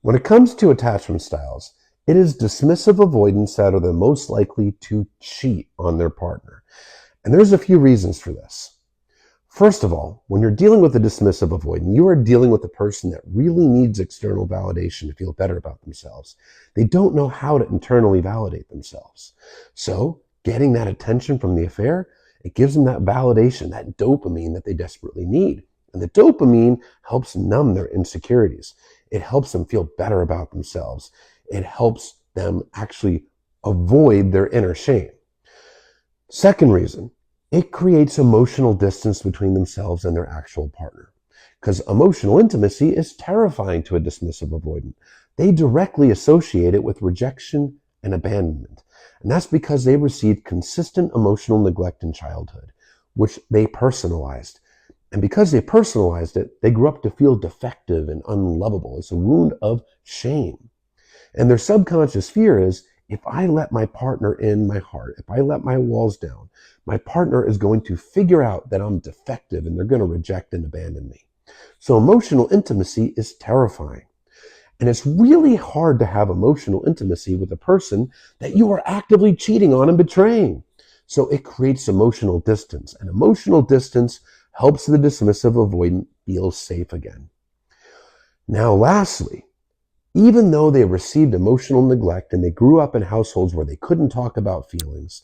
When it comes to attachment styles, it is dismissive avoidants that are the most likely to cheat on their partner. And there's a few reasons for this. First of all, when you're dealing with a dismissive avoidant, you are dealing with a person that really needs external validation to feel better about themselves. They don't know how to internally validate themselves. So getting that attention from the affair, it gives them that validation, that dopamine that they desperately need. And the dopamine helps numb their insecurities. It helps them feel better about themselves. It helps them actually avoid their inner shame. Second reason, it creates emotional distance between themselves and their actual partner. Because emotional intimacy is terrifying to a dismissive avoidant. They directly associate it with rejection and abandonment. And that's because they received consistent emotional neglect in childhood, which they personalized. And because they personalized it, they grew up to feel defective and unlovable. It's a wound of shame. And their subconscious fear is, if I let my partner in my heart, if I let my walls down, my partner is going to figure out that I'm defective and they're going to reject and abandon me. So emotional intimacy is terrifying. And it's really hard to have emotional intimacy with a person that you are actively cheating on and betraying. So it creates emotional distance. And emotional distance helps the dismissive avoidant feel safe again. Now, lastly, even though they received emotional neglect and they grew up in households where they couldn't talk about feelings,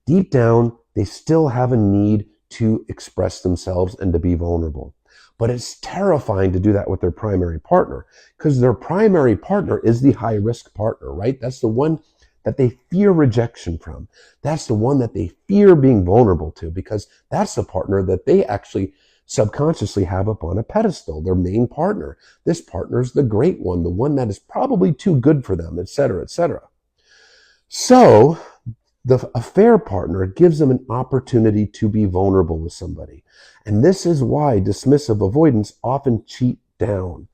deep down, they still have a need to express themselves and to be vulnerable. But it's terrifying to do that with their primary partner because their primary partner is the high-risk partner, right? That's the one that they fear rejection from. That's the one that they fear being vulnerable to because that's the partner that they actually subconsciously have up on a pedestal, their main partner. This partner is the great one, the one that is probably too good for them, etc., etc. So the affair partner gives them an opportunity to be vulnerable with somebody. And this is why dismissive avoidants often cheat down.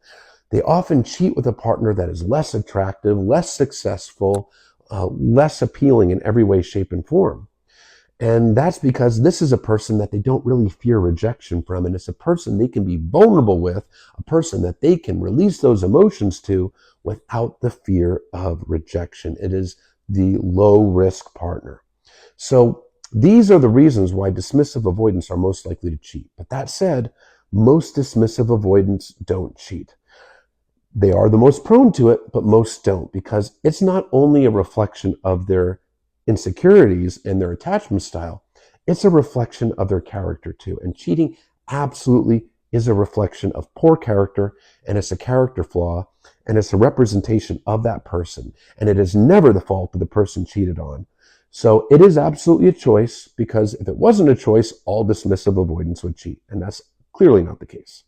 They often cheat with a partner that is less attractive, less successful, less appealing in every way, shape, and form. And that's because this is a person that they don't really fear rejection from. And it's a person they can be vulnerable with, a person that they can release those emotions to without the fear of rejection. It is the low risk partner. So these are the reasons why dismissive avoidants are most likely to cheat. But that said, most dismissive avoidants don't cheat. They are the most prone to it, but most don't, because it's not only a reflection of their insecurities and their attachment style, it's a reflection of their character too. And cheating absolutely is a reflection of poor character, and it's a character flaw, and it's a representation of that person. And it is never the fault of the person cheated on. So it is absolutely a choice, because if it wasn't a choice, all dismissive avoidance would cheat. And that's clearly not the case.